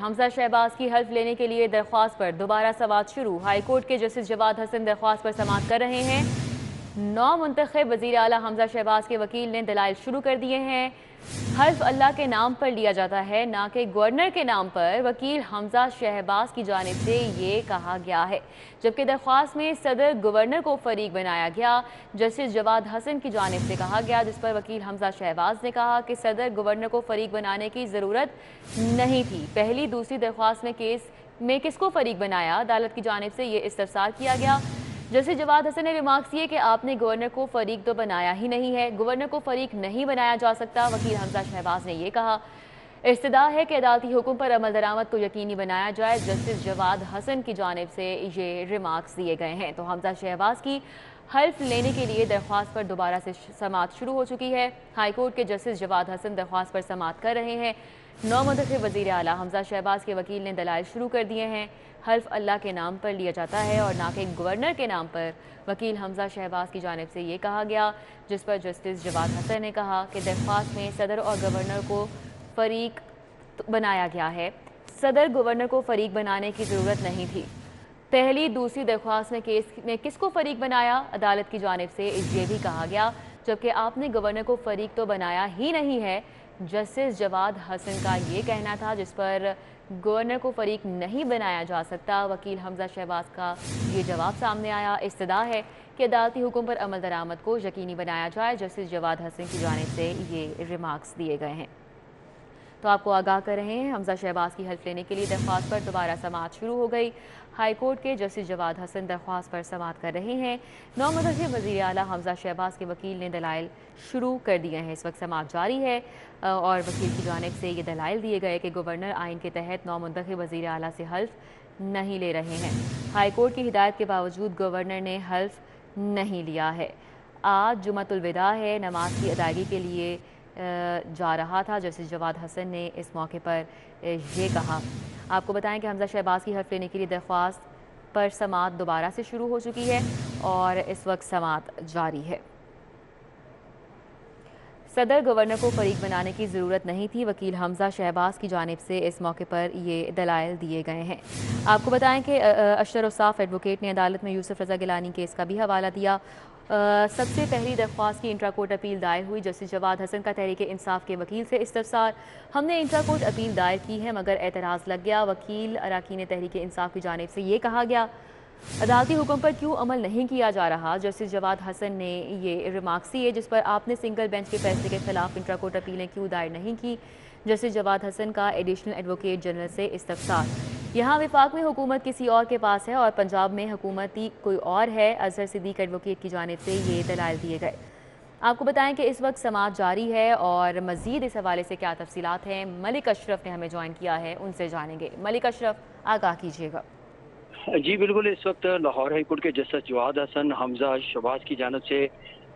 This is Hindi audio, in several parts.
हमजा शहबाज की हल्फ लेने के लिए दरख्वास्त पर दोबारा समाअत शुरू। हाईकोर्ट के जस्टिस जवाद हसन दरख्वास्त पर समाअत कर रहे हैं। नौ मुंतखब वज़ीर आला हमजा शहबाज के वकील ने दलाइल शुरू कर दिए हैं। हल्फ अल्लाह के नाम पर लिया जाता है, ना कि गवर्नर के नाम पर। वकील हमजा शहबाज की जानिब से ये कहा गया है, जबकि दरख्वास्त में सदर गवर्नर को फरीक बनाया गया। जस्टिस जवाद हसन की जानिब से कहा गया, जिस पर वकील हमजा शहबाज ने कहा कि सदर गवर्नर को फरीक बनाने की ज़रूरत नहीं थी। पहली दूसरी दरख्वास्त में केस में किसको फरीक बनाया, अदालत की जानिब से ये इस्तफसार किया गया। जस्टिस जवाद हसन ने रिमार्क्स किए कि आपने गवर्नर को फरीक तो बनाया ही नहीं है, गवर्नर को फरीक नहीं बनाया जा सकता। वकील हमजा शहबाज ने यह कहा, इस्तदा है कि अदालती हुक्म पर अमल दरामद को यकीनी बनाया जाए। जस्टिस जवाद हसन की जानिब से ये रिमार्क्स दिए गए हैं। तो हमजा शहबाज की हल्फ लेने के लिए दरख्वास्त पर दोबारा से समाअत शुरू हो चुकी है। हाईकोर्ट के जस्टिस जवाद हसन दरख्वास्त पर समाअत कर रहे हैं। नौ मुंतखब वज़ीर आला हमजा शहबाज के वकील ने दलाइल शुरू कर दिए हैं। हल्फ अल्लाह के नाम पर लिया जाता है और ना कि गवर्नर के नाम पर। वकील हमजा शहबाज की जानिब से ये कहा गया, जिस पर जस्टिस जवाद हसन ने कहा कि दरख्वास्त में सदर और गवर्नर को फरीक बनाया गया है। सदर गवर्नर को फरीक बनाने की ज़रूरत नहीं थी। पहली दूसरी दरख्वास्त में केस में किसको फरीक बनाया, अदालत की जानिब से ये भी कहा गया, जबकि आपने गवर्नर को फरीक तो बनाया ही नहीं है। जस्टिस जवाद हसन का ये कहना था, जिस पर गवर्नर को फरीक नहीं बनाया जा सकता। वकील हमजा शहबाज का ये जवाब सामने आया। इस्तदा है कि अदालती हुक्म पर अमल दरामद को यकीनी बनाया जाए। जस्टिस जवाद हसन की जानिब से ये रिमार्क्स दिए गए हैं। तो आपको आगाह कर रहे हैं, हमजा शहबाज की हल्फ लेने के लिए दरख्वास्त पर दोबारा समाअत शुरू हो गई। हाईकोर्ट के जस्टिस जवाद हसन दरख्वास्त पर समाअत कर रहे हैं। नौ मुंतखब वज़ीर आला हमजा शहबाज के वकील ने दलाइल शुरू कर दिए हैं। इस वक्त समाअत जारी है और वकील की जानिब से ये दलाइल दिए गए कि गवर्नर आइन के तहत नौ मुंतखब वज़ीर आला से हल्फ नहीं ले रहे हैं। हाईकोर्ट की हिदायत के बावजूद गवर्नर ने हल्फ नहीं लिया है। आज जुम्मतुल विदा है, नमाज की अदायगी के लिए जा रहा था। जस्टिस जवाद हसन ने इस मौके पर ये कहा। आपको बताएं कि हमजा शहबाज की हल्फ लेने के लिए दरख्वास्त पर समाअत दोबारा से शुरू हो चुकी है और इस वक्त समाअत जारी है। सदर गवर्नर को फरीक बनाने की ज़रूरत नहीं थी। वकील हमजा शहबाज की जानिब से इस मौके पर ये दलाइल दिए गए हैं। आपको बताएं कि अशर उसाफ एडवोकेट ने अदालत में यूसुफ रज़ा गिलानी केस का भी हवाला दिया। सबसे पहली दरख्वास्त की इंट्रा कोर्ट अपील दायर हुई। जस्टिस जवाद हसन का तहरीक इंसाफ के वकील से इस्तफसार, हमने इंट्रा कोर्ट अपील दायर की है मगर एतराज़ लग गया। वकील अराकीन तहरीक इंसाफ की जानिब से ये कहा गया, अदालती हुक्म पर क्यों अमल नहीं किया जा रहा। जस्टिस जवाद हसन ने ये रिमार्क्स दिए, जिस पर आपने सिंगल बेंच के फैसले के खिलाफ इंट्रा कोर्ट अपीलें क्यों दायर नहीं की। जस्टिस जवाद हसन का एडिशनल एडवोकेट जनरल से इस्तफसार, यहाँ विफाक में हुकूमत किसी और के पास है और पंजाब में हुकूमती कोई और है। अजहर सिद्दीक एडवोकेट की जानिब से ये दलाइल दिए गए। आपको बताएं कि इस वक्त समाअत जारी है और मज़ीद इस हवाले से क्या तफसीलात हैं, मलिक अशरफ ने हमें ज्वाइन किया है, उनसे जानेंगे। मलिक अशरफ, आगाह कीजिएगा। जी बिल्कुल, इस वक्त लाहौर हाई कोर्ट के जस्टिस जवाद हसन हमजा शहबाज की जानिब से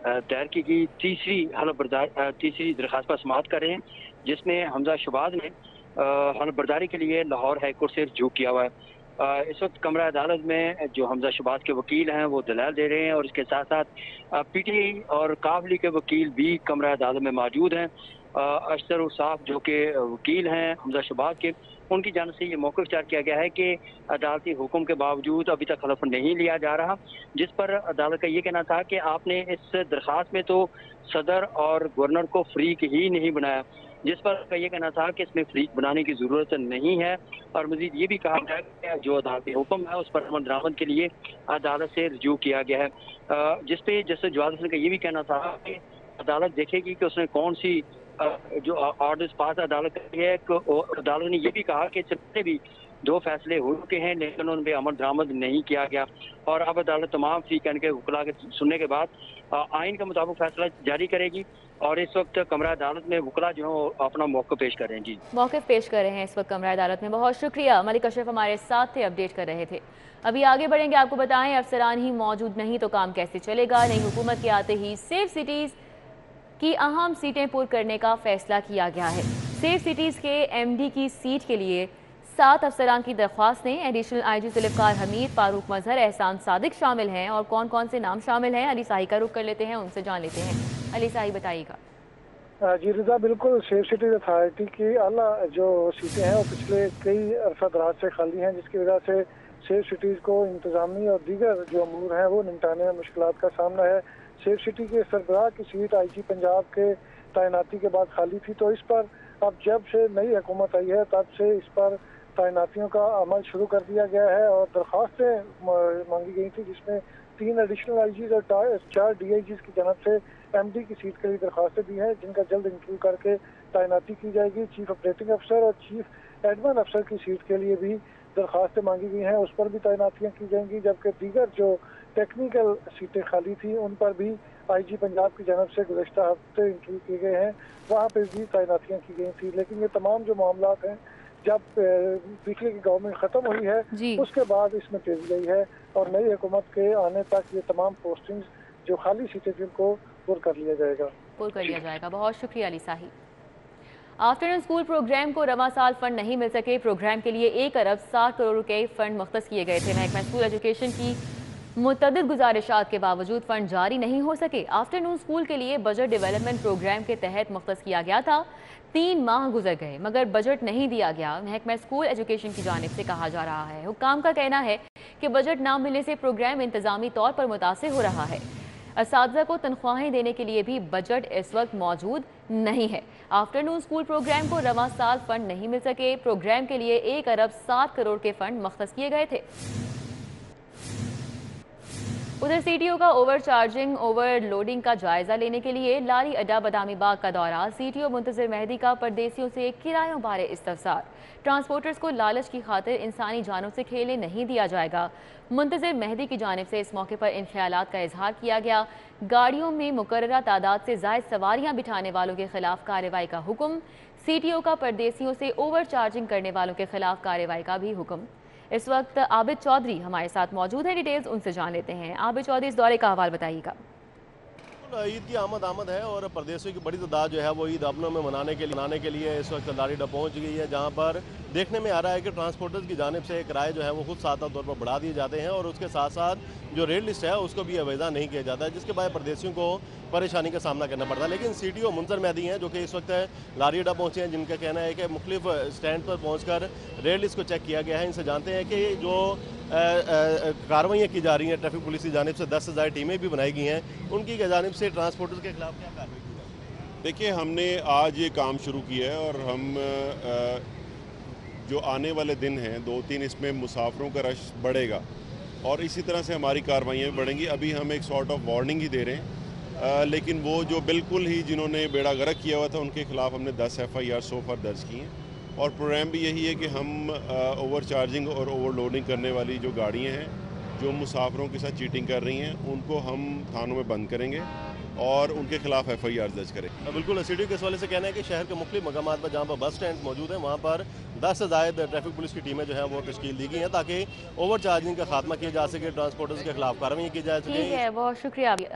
दायर की गई तीसरी दरख्वास्त पर समाअत कर रहे हैं, जिसमें हमजा शहबाज ने हल्फ बर्दारी के लिए लाहौर हाई कोर्ट से रुजू किया हुआ है। इस वक्त कमरा अदालत में जो हमजा शहबाज के वकील हैं वो दलाल दे रहे हैं और इसके साथ साथ पीटीआई और काबली के वकील भी कमरा अदालत में मौजूद हैं। अशर उसाफ जो कि वकील हैं हमजा शहबाज के, उनकी जानिब से ये मौक़िफ़ इख्तियार किया गया है कि अदालती हुक्म के बावजूद अभी तक हल्फ नहीं लिया जा रहा, जिस पर अदालत का ये कहना था कि आपने इस दरख्वास्त में तो सदर और गवर्नर को फरीक ही नहीं बनाया, जिस पर ये कहना था कि इसमें फरीक बनाने की ज़रूरत नहीं है। और मज़ीद ये भी कहा गया कि जो अदालती हुक्म है उस पर अमल दरामद के लिए अदालत से रुजू किया गया है, जिस पे जस्टिस जवाद हसन का ये भी कहना था कि अदालत देखेगी कि उसने कौन सी जो ऑर्डर्स पास अदालत करी है। अदालत ने यह भी कहा कि जितने भी दो फैसले हो चुके हैं लेकिन उन पर अमल दरामद नहीं किया गया और अब अदालत तमाम फरीकैन के वकला के सुनने के बाद आइन के मुताबिक फैसला जारी करेगी। और इस वक्त कमरा अदालत में वकला जो है अपना मौक़िफ़ पेश कर रहे हैं। जी, मौक़िफ़ पेश कर रहे हैं इस वक्त कमरा अदालत में। बहुत शुक्रिया मलिक अशरफ, हमारे साथ थे, अपडेट कर रहे थे। अभी आगे बढ़ेंगे, आपको बताएं अफसरान ही मौजूद नहीं तो काम कैसे चलेगा। नई हुकूमत के आते ही सेफ सिटीज़ की अहम सीटें पुर करने का फैसला किया गया है। सेफ सिटीज़ के एमडी की सीट के लिए 7 अफसरान की दरख्वास्तें, एडिशनल आईजी जुल्फ़िकार हमीद, फारूक मजहर, एहसान सादिक शामिल हैं। और कौन कौन से नाम शामिल हैं, अली साही का रुख कर लेते हैं, उनसे जान लेते हैं। अली साही, बताइएगा। जी रिजा, बिल्कुल सेफ सिटीज अथॉरिटी की आला जो सीटें हैं वो पिछले कई अरसा दराज से खाली हैं, जिसकी वजह से सेफ सिटीज को इंतजामी और दीगर जो अमूर हैं वो निपटाने में मुश्किलात का सामना है। सेफ सिटी के सरबराह की सीट आईजी पंजाब के तैनाती के बाद खाली थी, तो इस पर अब जब से नई हुकूमत आई है तब से इस पर तैनातियों का अमल शुरू कर दिया गया है और दरख्वास्तें मांगी गई थी, जिसमें 3 एडिशनल आईजीज और 4 डीआईजीज की जानब से एमडी की सीट के लिए दरख्वास्तें दी हैं, जिनका जल्द इंटरव्यू करके तैनाती की जाएगी। चीफ ऑपरेटिंग अफसर और चीफ एडमिन अफसर की सीट के लिए भी दरख्वास्तें मांगी गई हैं, उस पर भी तैनातियां की जाएंगी। जबकि दीगर जो टेक्निकल सीटें खाली थी उन पर भी आईजी पंजाब की जानब से गुज़श्ता हफ्ते इंटरव्यू किए गए हैं, वहाँ पर भी तैनातियां की गई थी। लेकिन ये तमाम जो मामलात हैं, जब पिछले की गवर्नमेंट खत्म हुई है उसके बाद इसमें तेजी आई है और नई हुकूमत के आने तक ये तमाम पोस्टिंग्स जो खाली सीटें थी उनको पुर कर लिया जाएगा। बहुत शुक्रिया Ali Sahib. Afternoon school program को रवा साल फंड नहीं मिल सके। प्रोग्राम के लिए 1 अरब 60 करोड़ रुपए फंड मुख्तस किए गए थे। महकमा स्कूल एजुकेशन की मुतअद्दिद गुजारिशात के बावजूद फंड जारी नहीं हो सके। आफ्टरनून स्कूल के लिए बजट डेवलपमेंट प्रोग्राम के तहत मुख्तस किया गया था। 3 माह गुजर गए मगर बजट नहीं दिया गया। महकमा स्कूल एजुकेशन की जानिब से कहा जा रहा है, हुक्काम का कहना है कि बजट ना मिलने से प्रोग्राम इंतजामी तौर पर मुतासिर हो रहा है। असातिज़ा को तनख्वाहें देने के लिए भी बजट इस वक्त मौजूद नहीं है। आफ्टरनून स्कूल प्रोग्राम को रवा साल फंड नहीं मिल सके। प्रोग्राम के लिए 1 अरब 60 करोड़ के फंड मुख्तस किए गए थे। उधर सीटीओ का ओवर चार्जिंग ओवरलोडिंग का जायजा लेने के लिए लारी अड्डा बदामी बाग का दौरा। सीटीओ मुंतज़िर मेहदी का परदेसियों से किरायों बारे इस्तफसार। ट्रांसपोर्टर्स को लालच की खातिर इंसानी जानों से खेलने नहीं दिया जाएगा। मुंतज़िर मेहदी की जानिब से इस मौके पर इन ख्यालात का इजहार किया गया। गाड़ियों में मुकर्ररा तादाद से ज़ायद सवारियां बिठाने वालों के खिलाफ कार्रवाई का हुक्म। सीटीओ का परदेसियों से ओवर चार्जिंग करने वालों के खिलाफ कार्रवाई का भी हुक्म। इस वक्त आबिद चौधरी हमारे साथ मौजूद है, डिटेल्स उनसे जान लेते हैं। आबिद चौधरी, इस दौरे का हवाल बताइएगा। ईद की आमद है और परदेशियों की बड़ी तादाद जो है वो ईद अपनों में मनाने के लिए इस वक्त लारी अड्डा पहुँच गई है, जहाँ पर देखने में आ रहा है कि ट्रांसपोर्टर्स की जानिब से किराए जो है वो खुद सादा तौर पर बढ़ा दिए जाते हैं और उसके साथ साथ जो रेट लिस्ट है उसको भी अवैधा नहीं किया जाता है, जिसके बाद परदेशियों को परेशानी का सामना करना पड़ता है। लेकिन सीटीओ मुंतज़िर मेहदी हैं जो कि इस वक्त लारी अड्डा पहुँचे हैं, जिनका कहना है कि मुख्तलिफ स्टैंड पर पहुँच कर रेट लिस्ट को चेक किया गया है। इनसे जानते हैं कि जो कार्रवाइयाँ की जा रही हैं ट्रैफिक पुलिस की जानिब से 10,000 टीमें भी बनाई गई हैं, उनकी जानिब से ट्रांसपोर्टर्स के खिलाफ क्या कार्रवाई की जाए? देखिए, हमने आज ये काम शुरू किया है और हम जो आने वाले दिन हैं 2-3 इसमें मुसाफिरों का रश बढ़ेगा और इसी तरह से हमारी कार्रवाइयाँ भी बढ़ेंगी। अभी हम एक सॉर्ट ऑफ वार्निंग ही दे रहे हैं, लेकिन वो जो बिल्कुल ही जिन्होंने बेड़ा गर्क किया हुआ था उनके खिलाफ हमने 10 FIR सो फar दर्ज की हैं और प्रोग्राम भी यही है कि हम ओवर चार्जिंग और ओवरलोडिंग करने वाली जो गाड़ियाँ हैं जो मुसाफिरों के साथ चीटिंग कर रही हैं उनको हम थानों में बंद करेंगे और उनके खिलाफ FIR दर्ज करें। बिल्कुल, सीटीओ के इस वाले से कहना है कि शहर के मुख्तलिफ मकामात पर जहाँ पर बस स्टैंड मौजूद हैं वहाँ पर 10 से ज़ायद ट्रैफिक पुलिस की टीमें जो हैं वो तश्कील दी गई हैं ताकि ओवर चार्जिंग का खात्मा किया जा सके, ट्रांसपोर्टर्स के खिलाफ कार्रवाई की जा सके। ठीक है, बहुत शुक्रिया।